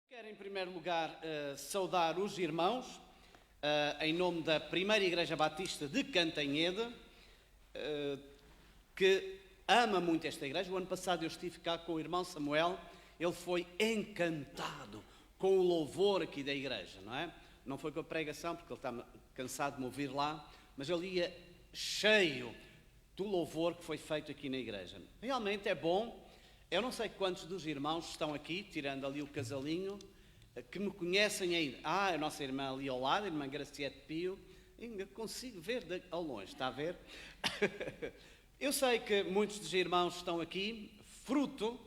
Quero, em primeiro lugar, saudar os irmãos, em nome da Primeira Igreja Batista de Cantanhede, que ama muito esta igreja. O ano passado eu estive cá com o irmão Samuel, ele foi encantado com o louvor aqui da igreja, não é? Não foi com a pregação, porque ele está cansado de me ouvir lá, mas ele ia cheio do louvor que foi feito aqui na igreja. Realmente é bom. Eu não sei quantos dos irmãos estão aqui, tirando ali o casalinho, que me conhecem ainda. A nossa irmã ali ao lado, a irmã Graciete Pio, ainda consigo ver ao longe, está a ver? Eu sei que muitos dos irmãos estão aqui, fruto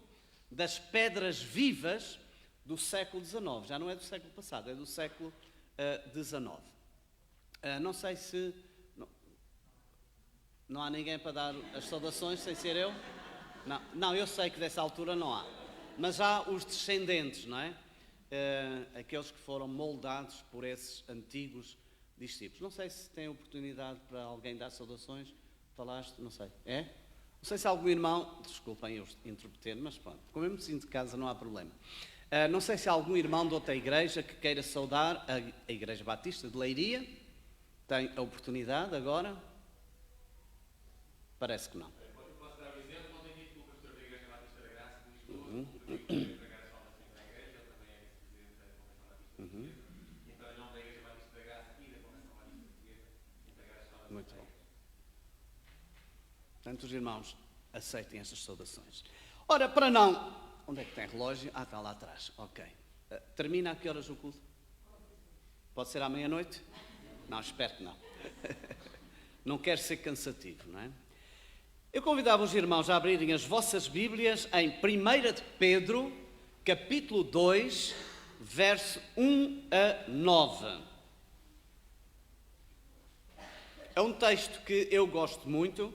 das pedras vivas do século XIX. Já não é do século passado, é do século XIX. Não sei se... Não há ninguém para dar as saudações, sem ser eu? Não, eu sei que dessa altura não há. Mas há os descendentes, não é? Aqueles que foram moldados por esses antigos discípulos. Não sei se tem oportunidade para alguém dar saudações. Falaste? Não sei. É? Não sei se algum irmão... Desculpem eu interpretar, mas pronto. Como eu me sinto de casa, não há problema. Não sei se há algum irmão de outra igreja que queira saudar a Igreja Batista de Leiria. Tem a oportunidade agora? Parece que não. Posso dar um exemplo? Ontem disse que o pastor da Igreja Batista da Graça de Lisboa, que entregar as salvações da igreja, ele também é vice-presidente da Convenção Batista Portuguesa, então em nome da Igreja Batista da Graça e da Convenção Batista Portuguesa, entregar as salvações. Muito bom. Portanto, os irmãos aceitem estas saudações. Ora, para não... Onde é que tem relógio? Está lá atrás. Ok. Termina a que horas o culto? Pode ser à meia-noite? Não, espero que não. Não quero ser cansativo, não é? Eu convidava os irmãos a abrirem as vossas Bíblias em 1 de Pedro, capítulo 2, verso 1 a 9. É um texto que eu gosto muito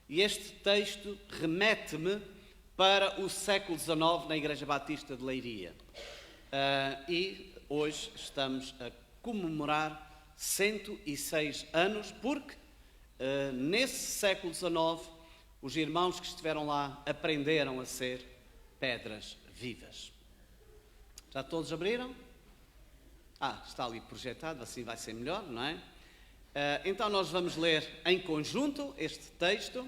e este texto remete-me para o século XIX na Igreja Batista de Leiria. E hoje estamos a comemorar 106 anos, porque nesse século XIX os irmãos que estiveram lá aprenderam a ser pedras vivas. Já todos abriram? Está ali projetado, assim vai ser melhor, não é? Então nós vamos ler em conjunto este texto.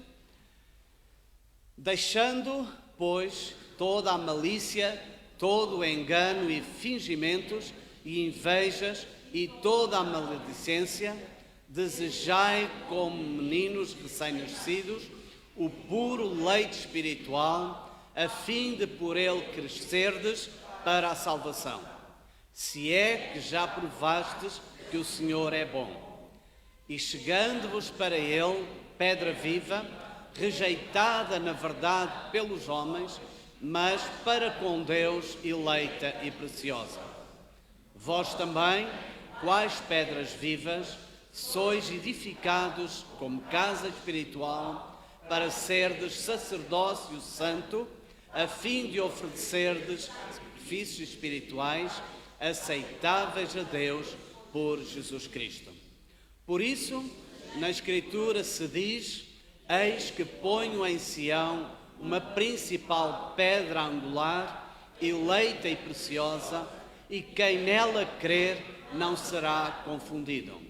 Deixando, pois, toda a malícia, todo o engano e fingimentos e invejas e toda a maledicência, desejai como meninos recém-nascidos o puro leite espiritual, a fim de por ele crescerdes para a salvação, se é que já provastes que o Senhor é bom. E chegando-vos para ele, pedra viva, rejeitada na verdade pelos homens, mas para com Deus eleita e preciosa. Vós também, quais pedras vivas, sois edificados como casa espiritual, para serdes sacerdócio santo, a fim de oferecerdes sacrifícios espirituais aceitáveis a Deus por Jesus Cristo. Por isso, na Escritura se diz: eis que ponho em Sião uma principal pedra angular, eleita e preciosa, e quem nela crer não será confundido.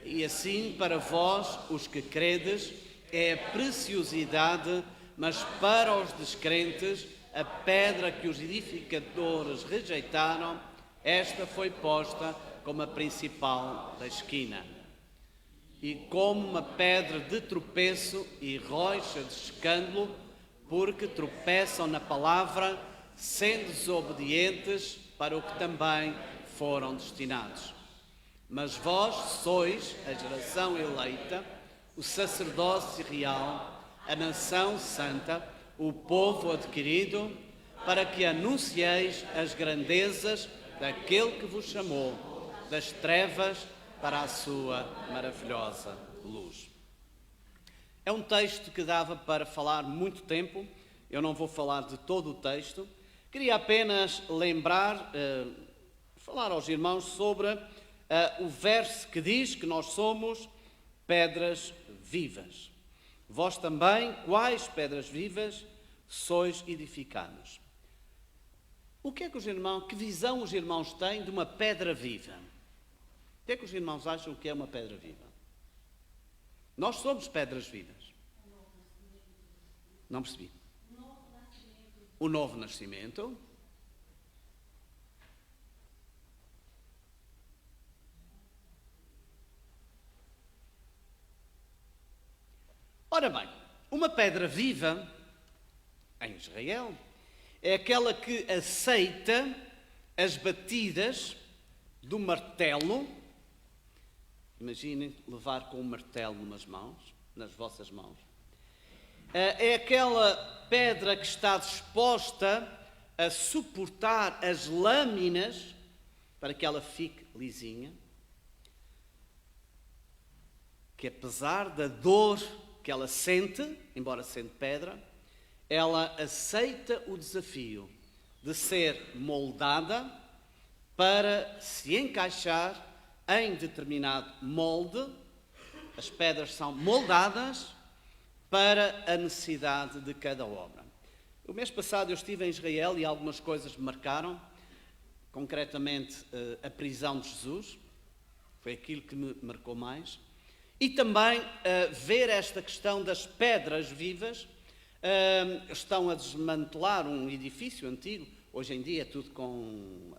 E assim, para vós, os que credes, é a preciosidade, mas para os descrentes, a pedra que os edificadores rejeitaram, esta foi posta como a principal da esquina. E como uma pedra de tropeço e rocha de escândalo, porque tropeçam na palavra, sendo desobedientes para o que também foram destinados. Mas vós sois a geração eleita, o sacerdócio real, a nação santa, o povo adquirido, para que anuncieis as grandezas daquele que vos chamou das trevas para a sua maravilhosa luz. É um texto que dava para falar muito tempo. Eu não vou falar de todo o texto. Queria apenas lembrar, falar aos irmãos sobre o verso que diz que nós somos pedras vivas. Vós também, quais pedras vivas, sois edificados. O que é que que visão os irmãos têm de uma pedra viva? O que é que os irmãos acham que é uma pedra viva? Nós somos pedras vivas. Não percebi. O novo nascimento. Ora bem, uma pedra viva, em Israel, é aquela que aceita as batidas do martelo. Imaginem levar com um martelo nas vossas mãos. É aquela pedra que está disposta a suportar as lâminas para que ela fique lisinha. Que apesar da dor que ela sente, embora sendo pedra, ela aceita o desafio de ser moldada para se encaixar em determinado molde. As pedras são moldadas para a necessidade de cada obra. O mês passado eu estive em Israel e algumas coisas me marcaram, concretamente a prisão de Jesus, foi aquilo que me marcou mais. E também ver esta questão das pedras vivas. Estão a desmantelar um edifício antigo, hoje em dia é tudo com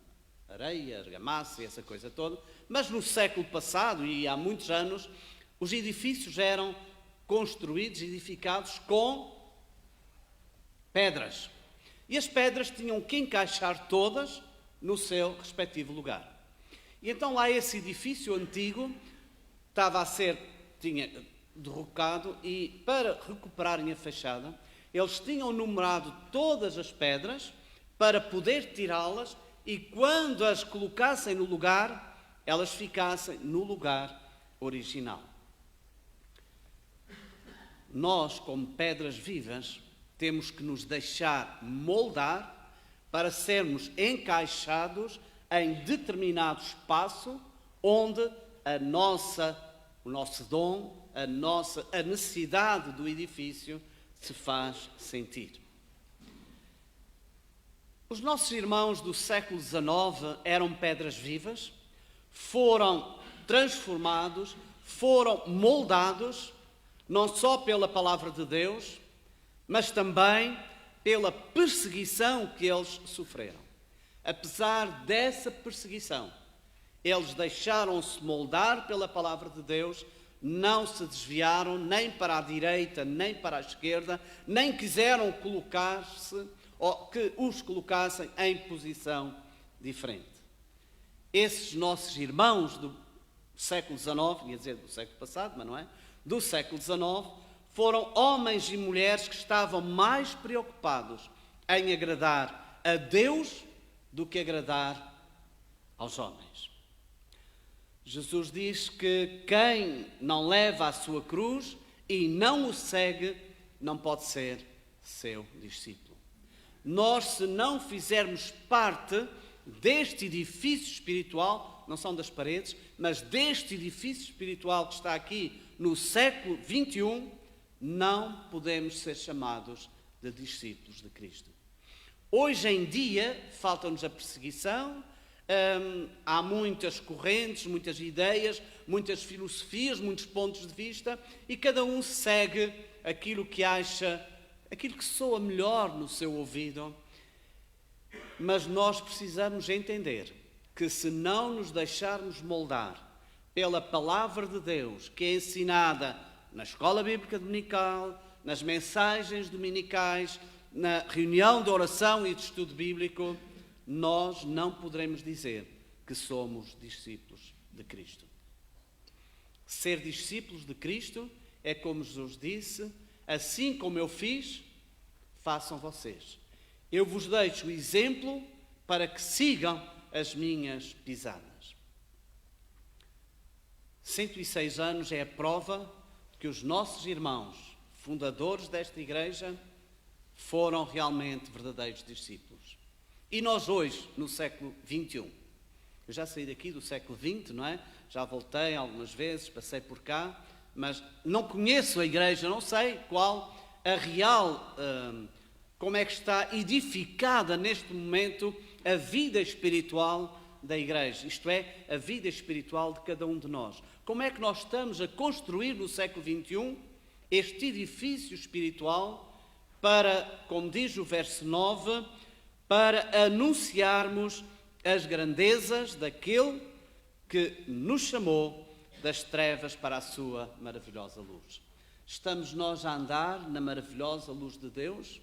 areia, argamassa e essa coisa toda, mas no século passado e há muitos anos, os edifícios eram construídos, edificados com pedras. E as pedras tinham que encaixar todas no seu respectivo lugar. E então lá esse edifício antigo tinha derrocado e para recuperarem a fachada, eles tinham numerado todas as pedras para poder tirá-las e quando as colocassem no lugar, elas ficassem no lugar original. Nós, como pedras vivas, temos que nos deixar moldar para sermos encaixados em determinado espaço onde o nosso dom, a necessidade do edifício se faz sentir. Os nossos irmãos do século XIX eram pedras vivas, foram transformados, foram moldados, não só pela palavra de Deus, mas também pela perseguição que eles sofreram. Apesar dessa perseguição, eles deixaram-se moldar pela palavra de Deus, não se desviaram nem para a direita, nem para a esquerda, nem quiseram colocar-se, ou que os colocassem em posição diferente. Esses nossos irmãos do século XIX, ia dizer do século passado, mas não é? Do século XIX, foram homens e mulheres que estavam mais preocupados em agradar a Deus do que agradar aos homens. Jesus diz que quem não leva a sua cruz e não o segue, não pode ser seu discípulo. Nós, se não fizermos parte deste edifício espiritual, não são das paredes, mas deste edifício espiritual que está aqui no século XXI, não podemos ser chamados de discípulos de Cristo. Hoje em dia, falta-nos a perseguição, há muitas correntes, muitas ideias, muitas filosofias, muitos pontos de vista e cada um segue aquilo que acha, aquilo que soa melhor no seu ouvido. Mas nós precisamos entender que se não nos deixarmos moldar pela palavra de Deus, que é ensinada na escola bíblica dominical, nas mensagens dominicais, na reunião de oração e de estudo bíblico, nós não poderemos dizer que somos discípulos de Cristo. Ser discípulos de Cristo é como Jesus disse, assim como eu fiz, façam vocês. Eu vos deixo o exemplo para que sigam as minhas pisadas. 106 anos é a prova que os nossos irmãos, fundadores desta igreja, foram realmente verdadeiros discípulos. E nós hoje, no século XXI, eu já saí daqui do século XX, não é? Já voltei algumas vezes, passei por cá, mas não conheço a igreja, não sei qual a real, como é que está edificada neste momento a vida espiritual da igreja, isto é, a vida espiritual de cada um de nós. Como é que nós estamos a construir no século XXI este edifício espiritual para, como diz o verso 9, para anunciarmos as grandezas daquele que nos chamou das trevas para a sua maravilhosa luz. Estamos nós a andar na maravilhosa luz de Deus?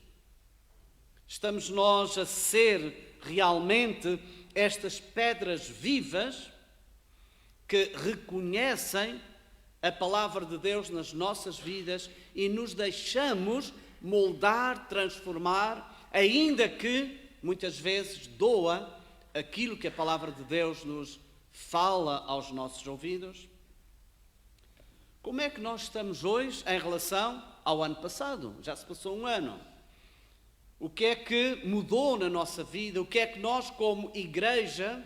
Estamos nós a ser realmente estas pedras vivas que reconhecem a palavra de Deus nas nossas vidas e nos deixamos moldar, transformar, ainda que muitas vezes doa aquilo que a palavra de Deus nos fala aos nossos ouvidos? Como é que nós estamos hoje em relação ao ano passado? Já se passou um ano. O que é que mudou na nossa vida? O que é que nós, como igreja,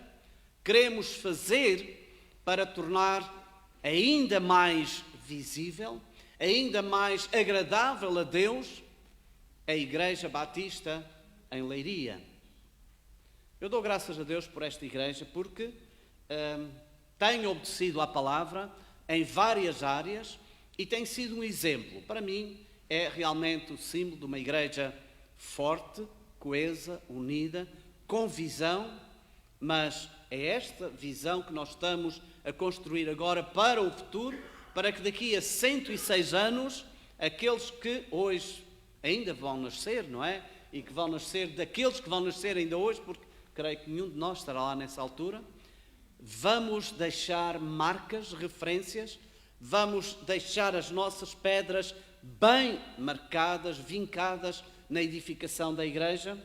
queremos fazer para tornar ainda mais visível, ainda mais agradável a Deus, a Igreja Batista em Leiria? Eu dou graças a Deus por esta igreja porque tem obedecido à palavra em várias áreas e tem sido um exemplo. Para mim, é realmente o símbolo de uma igreja forte, coesa, unida, com visão, mas é esta visão que nós estamos a construir agora para o futuro, para que daqui a 106 anos, aqueles que hoje ainda vão nascer, não é? E que vão nascer daqueles que vão nascer ainda hoje, porque creio que nenhum de nós estará lá nessa altura, vamos deixar marcas, referências, vamos deixar as nossas pedras bem marcadas, vincadas na edificação da igreja.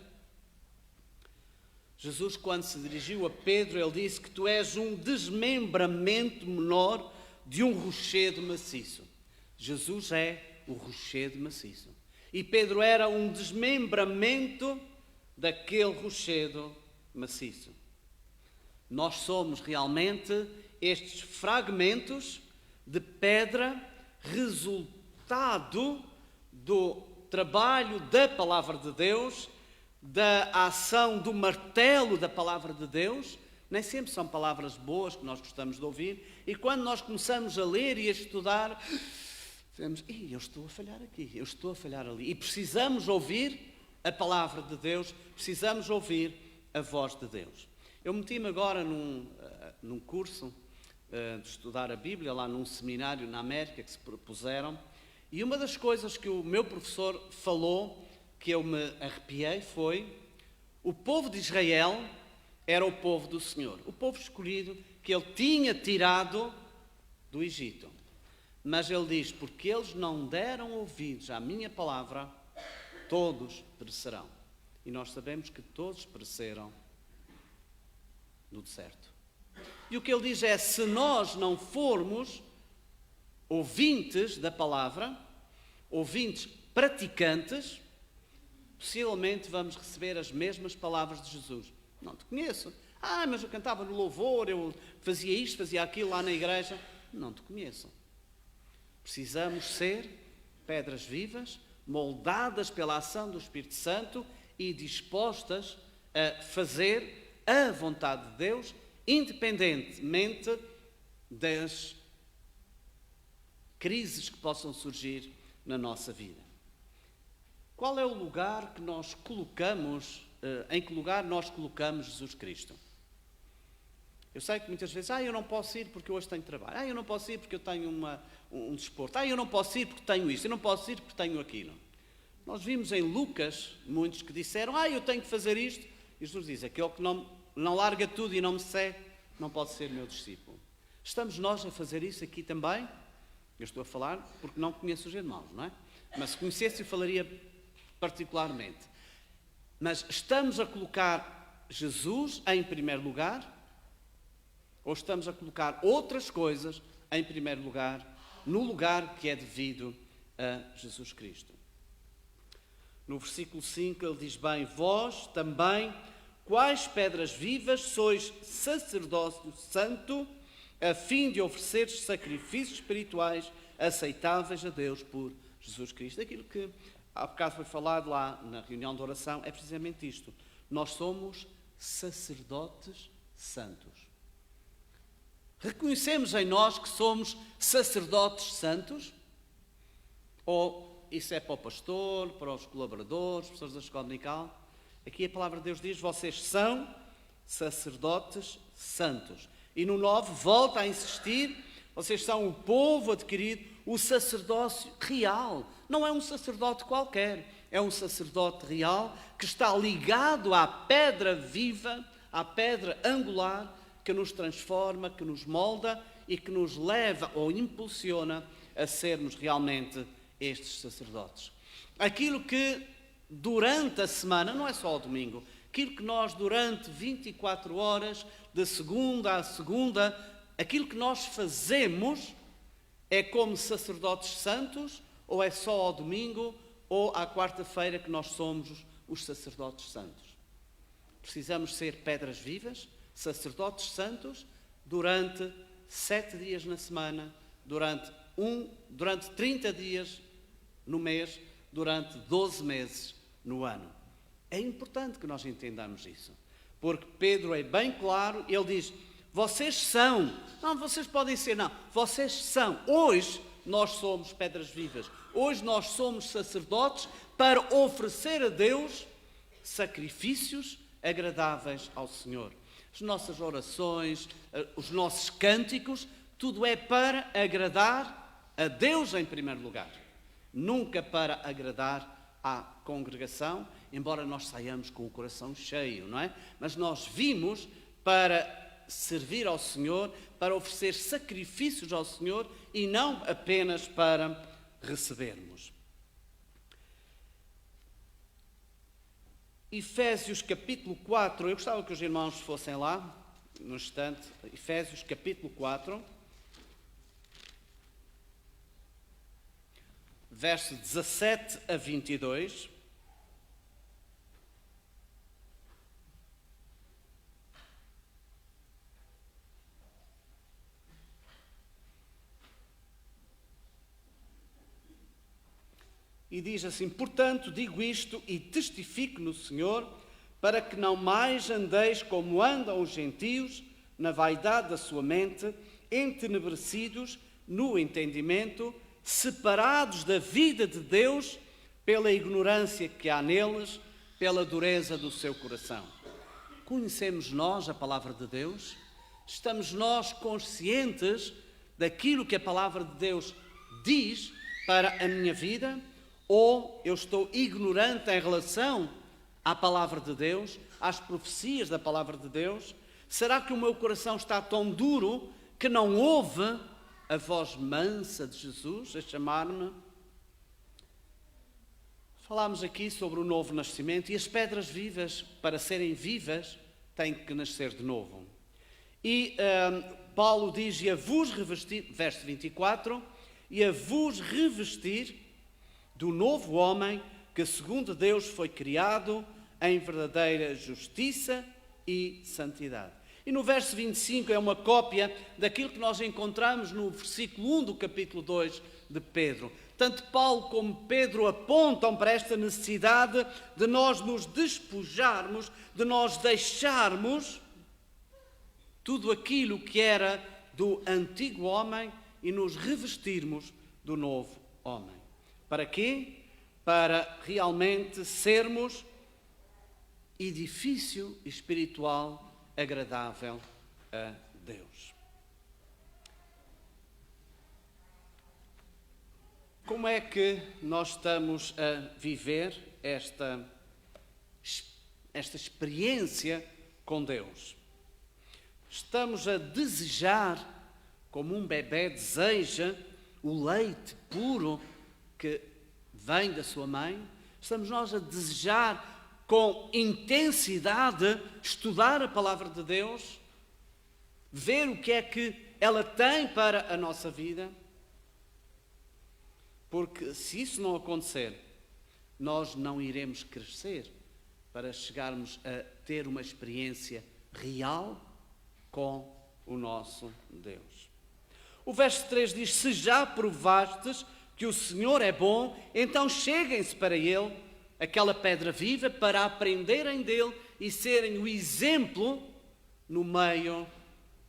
Jesus, quando se dirigiu a Pedro, ele disse que tu és um desmembramento menor de um rochedo maciço. Jesus é o rochedo maciço. E Pedro era um desmembramento daquele rochedo maciço. Nós somos realmente estes fragmentos de pedra, resultado do trabalho da palavra de Deus, da ação do martelo da palavra de Deus. Nem sempre são palavras boas que nós gostamos de ouvir, e quando nós começamos a ler e a estudar, dizemos, eu estou a falhar aqui, eu estou a falhar ali, e precisamos ouvir a palavra de Deus, precisamos ouvir a voz de Deus. Eu meti-me agora num curso de estudar a Bíblia, lá num seminário na América que se propuseram, e uma das coisas que o meu professor falou, que eu me arrepiei, foi: o povo de Israel era o povo do Senhor, o povo escolhido que ele tinha tirado do Egito. Mas ele diz, porque eles não deram ouvidos à minha palavra, todos perecerão. E nós sabemos que todos pereceram no deserto. E o que ele diz é, se nós não formos ouvintes da palavra, ouvintes praticantes, possivelmente vamos receber as mesmas palavras de Jesus. Não te conheço. Mas eu cantava no louvor, eu fazia isto, fazia aquilo lá na igreja. Não te conheço. Precisamos ser pedras vivas, moldadas pela ação do Espírito Santo e dispostas a fazer a vontade de Deus, independentemente das crises que possam surgir na nossa vida. Qual é o lugar que nós colocamos, em que lugar nós colocamos Jesus Cristo? Eu sei que muitas vezes, eu não posso ir porque hoje tenho trabalho, eu não posso ir porque eu tenho um desporto, eu não posso ir porque tenho isto, eu não posso ir porque tenho aquilo. Nós vimos em Lucas muitos que disseram, eu tenho que fazer isto, e Jesus diz, aquele que não larga tudo e não me segue, não pode ser meu discípulo. Estamos nós a fazer isso aqui também? Eu estou a falar porque não conheço os irmãos, não é? Mas se conhecesse eu falaria particularmente. Mas estamos a colocar Jesus em primeiro lugar, ou estamos a colocar outras coisas em primeiro lugar, no lugar que é devido a Jesus Cristo? No versículo 5 ele diz bem, vós também, quais pedras vivas, sois sacerdócio santo, a fim de oferecer sacrifícios espirituais aceitáveis a Deus por Jesus Cristo. Aquilo que há bocado foi falado lá na reunião de oração é precisamente isto. Nós somos sacerdotes santos. Reconhecemos em nós que somos sacerdotes santos? Ou isso é para o pastor, para os colaboradores, pessoas da escola dominical? Aqui a palavra de Deus diz, vocês são sacerdotes santos. E no 9 volta a insistir, vocês são o povo adquirido, o sacerdócio real. Não é um sacerdote qualquer, é um sacerdote real que está ligado à pedra viva, à pedra angular, que nos transforma, que nos molda e que nos leva ou impulsiona a sermos realmente estes sacerdotes. Aquilo que durante a semana, não é só ao domingo, aquilo que nós durante 24 horas, de segunda a segunda, aquilo que nós fazemos é como sacerdotes santos, ou é só ao domingo ou à quarta-feira que nós somos os sacerdotes santos? Precisamos ser pedras vivas, sacerdotes santos, durante 7 dias na semana, durante 30 dias no mês, durante 12 meses no ano. É importante que nós entendamos isso, porque Pedro é bem claro, ele diz, vocês são, não, vocês podem ser, não, vocês são. Hoje nós somos pedras vivas, hoje nós somos sacerdotes para oferecer a Deus sacrifícios agradáveis ao Senhor. As nossas orações, os nossos cânticos, tudo é para agradar a Deus em primeiro lugar. Nunca para agradar à congregação, embora nós saiamos com o coração cheio, não é? Mas nós vimos para servir ao Senhor, para oferecer sacrifícios ao Senhor e não apenas para recebermos. Efésios capítulo 4, eu gostava que os irmãos fossem lá, no instante, Efésios capítulo 4, verso 17 a 22. E diz assim, portanto, digo isto e testifico no Senhor, para que não mais andeis como andam os gentios, na vaidade da sua mente, entenebrecidos no entendimento, separados da vida de Deus, pela ignorância que há neles, pela dureza do seu coração. Conhecemos nós a palavra de Deus? Estamos nós conscientes daquilo que a palavra de Deus diz para a minha vida? Ou eu estou ignorante em relação à palavra de Deus, às profecias da palavra de Deus? Será que o meu coração está tão duro que não ouve a voz mansa de Jesus a chamar-me? Falámos aqui sobre o novo nascimento e as pedras vivas, para serem vivas, têm que nascer de novo. E Paulo diz, e a vos revestir, verso 24, e a vos revestir do novo homem que segundo Deus foi criado em verdadeira justiça e santidade. E no verso 25 é uma cópia daquilo que nós encontramos no versículo 1 do capítulo 2 de Pedro. Tanto Paulo como Pedro apontam para esta necessidade de nós nos despojarmos, de nós deixarmos tudo aquilo que era do antigo homem e nos revestirmos do novo homem. Para quê? Para realmente sermos edifício espiritual agradável a Deus. Como é que nós estamos a viver esta experiência com Deus? Estamos a desejar, como um bebê deseja, o leite puro que vem da sua mãe? Estamos nós a desejar com intensidade estudar a palavra de Deus, ver o que é que ela tem para a nossa vida? Porque se isso não acontecer, nós não iremos crescer para chegarmos a ter uma experiência real com o nosso Deus. O verso 3 diz, se já provastes que o Senhor é bom, então cheguem-se para Ele aquela pedra viva, para aprenderem dele e serem o exemplo no meio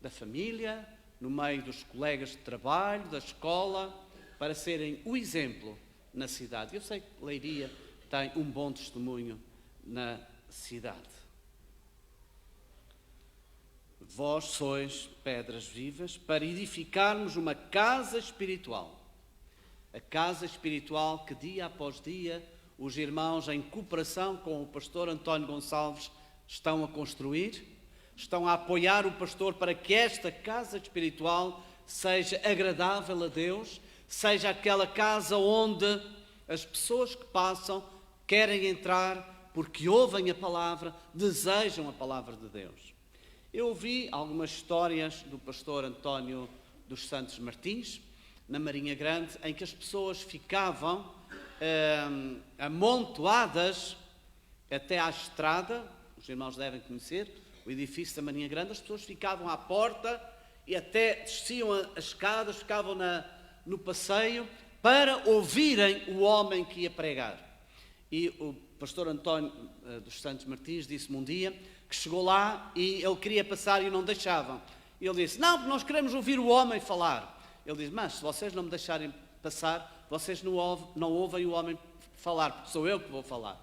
da família, no meio dos colegas de trabalho, da escola, para serem o exemplo na cidade. Eu sei que Leiria tem um bom testemunho na cidade. Vós sois pedras vivas para edificarmos uma casa espiritual. A casa espiritual que dia após dia os irmãos, em cooperação com o pastor António Gonçalves, estão a construir, estão a apoiar o pastor para que esta casa espiritual seja agradável a Deus, seja aquela casa onde as pessoas que passam querem entrar porque ouvem a palavra, desejam a palavra de Deus. Eu ouvi algumas histórias do pastor António dos Santos Martins, na Marinha Grande, em que as pessoas ficavam amontoadas até à estrada. Os irmãos devem conhecer o edifício da Marinha Grande. As pessoas ficavam à porta e até desciam as escadas, ficavam no passeio para ouvirem o homem que ia pregar. E o pastor António dos Santos Martins disse-me um dia que chegou lá e ele queria passar e não deixavam. E ele disse: não, porque nós queremos ouvir o homem falar. Ele disse: mas se vocês não me deixarem passar, vocês não ouvem o homem falar, porque sou eu que vou falar.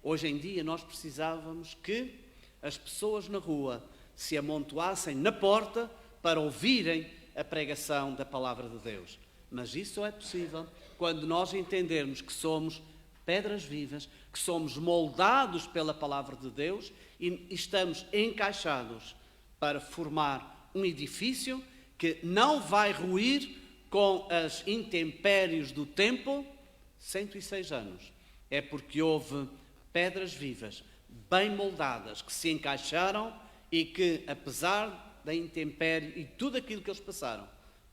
Hoje em dia nós precisávamos que as pessoas na rua se amontoassem na porta para ouvirem a pregação da palavra de Deus. Mas isso só é possível quando nós entendermos que somos pedras vivas, que somos moldados pela palavra de Deus e estamos encaixados para formar um edifício que não vai ruir com as intempéries do tempo. 106 anos. É porque houve pedras vivas, bem moldadas, que se encaixaram e que, apesar da intempérie e tudo aquilo que eles passaram,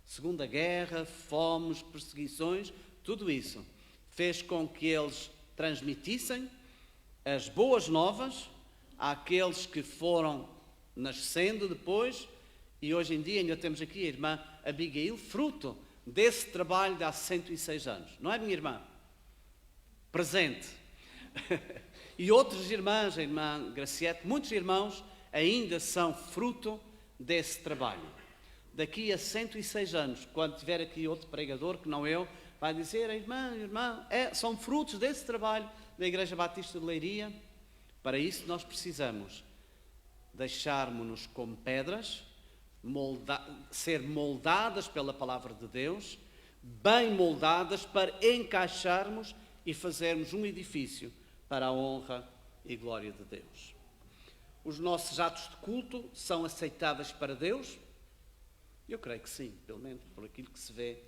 Segunda Guerra, fomes, perseguições, tudo isso fez com que eles transmitissem as boas novas àqueles que foram nascendo depois. E hoje em dia ainda temos aqui a irmã Abigail, fruto desse trabalho de há 106 anos. Não é, minha irmã? Presente. E outras irmãs, a irmã Graciete, muitos irmãos ainda são fruto desse trabalho. Daqui a 106 anos, quando tiver aqui outro pregador, que não eu, vai dizer: a irmã, são frutos desse trabalho da Igreja Batista de Leiria. Para isso nós precisamos deixarmos-nos como pedras, ser moldadas pela palavra de Deus, bem moldadas para encaixarmos e fazermos um edifício para a honra e glória de Deus. Os nossos atos de culto são aceitáveis para Deus? Eu creio que sim, pelo menos por aquilo que se vê,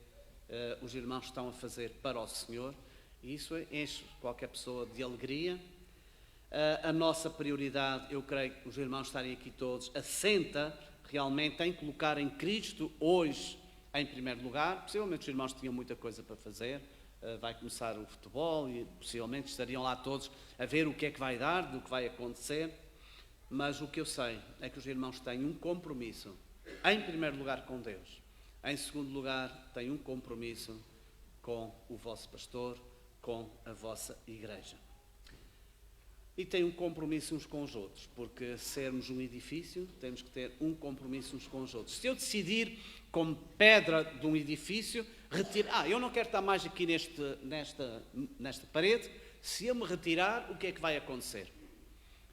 os irmãos estão a fazer para o Senhor, e isso enche qualquer pessoa de alegria. A nossa prioridade, eu creio que os irmãos estarem aqui todos, assenta realmente em colocar em Cristo hoje em primeiro lugar. Possivelmente os irmãos tinham muita coisa para fazer, vai começar o futebol e possivelmente estariam lá todos a ver o que é que vai dar, do que vai acontecer, mas o que eu sei é que os irmãos têm um compromisso, em primeiro lugar com Deus, em segundo lugar têm um compromisso com o vosso pastor, com a vossa igreja. E têm um compromisso uns com os outros, porque sermos um edifício, temos que ter um compromisso uns com os outros. Se eu decidir, como pedra de um edifício, eu não quero estar mais aqui nesta parede, se eu me retirar, o que é que vai acontecer?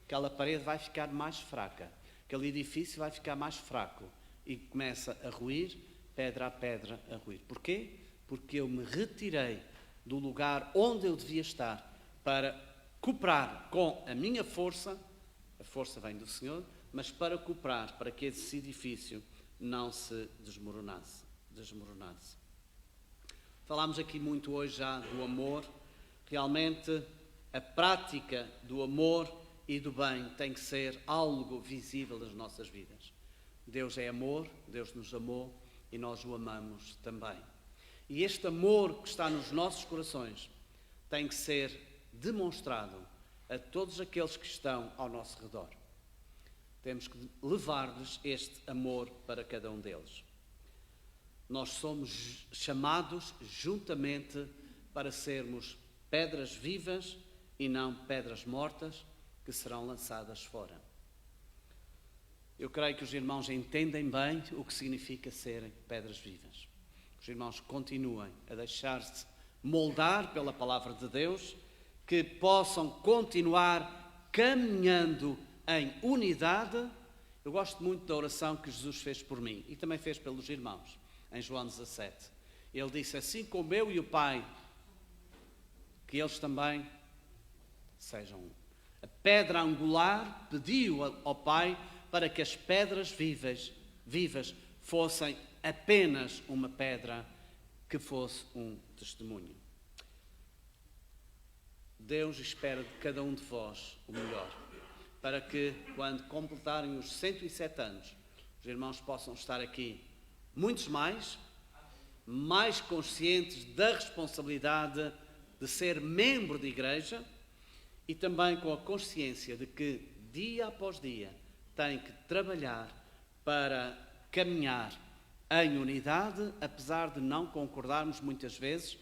Aquela parede vai ficar mais fraca, aquele edifício vai ficar mais fraco e começa a ruir, pedra a pedra a ruir. Porquê? Porque eu me retirei do lugar onde eu devia estar para cooperar com a minha força, a força vem do Senhor, mas para cooperar, para que esse edifício não se desmoronasse. Falámos aqui muito hoje já do amor. Realmente a prática do amor e do bem tem que ser algo visível nas nossas vidas. Deus é amor, Deus nos amou e nós o amamos também. E este amor que está nos nossos corações tem que ser demonstrado a todos aqueles que estão ao nosso redor. Temos que levar-lhes este amor para cada um deles. Nós somos chamados juntamente para sermos pedras vivas e não pedras mortas que serão lançadas fora. Eu creio que os irmãos entendem bem o que significa serem pedras vivas. Os irmãos continuem a deixar-se moldar pela palavra de Deus, que possam continuar caminhando em unidade. Eu gosto muito da oração que Jesus fez por mim e também fez pelos irmãos, em João 17. Ele disse: assim como eu e o Pai, que eles também sejam um. A pedra angular pediu ao Pai para que as pedras vivas fossem apenas uma pedra que fosse um testemunho. Deus espera de cada um de vós o melhor, para que, quando completarem os 107 anos, os irmãos possam estar aqui, muitos mais conscientes da responsabilidade de ser membro de igreja e também com a consciência de que, dia após dia, têm que trabalhar para caminhar em unidade, apesar de não concordarmos muitas vezes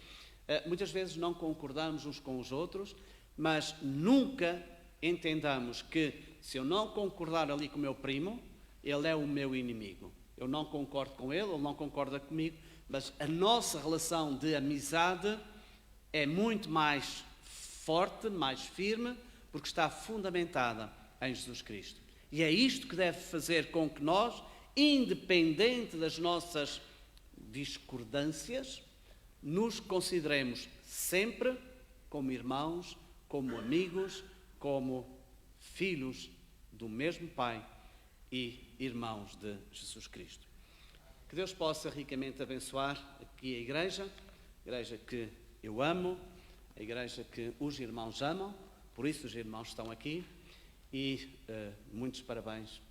não concordamos uns com os outros, mas nunca entendamos que, se eu não concordar ali com o meu primo, ele é o meu inimigo. Eu não concordo com ele não concorda comigo, mas a nossa relação de amizade é muito mais forte, mais firme, porque está fundamentada em Jesus Cristo. E é isto que deve fazer com que nós, independente das nossas discordâncias, nos consideremos sempre como irmãos, como amigos, como filhos do mesmo Pai e irmãos de Jesus Cristo. Que Deus possa ricamente abençoar aqui a igreja que eu amo, a igreja que os irmãos amam, por isso os irmãos estão aqui, e muitos parabéns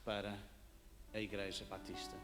para a Igreja Batista.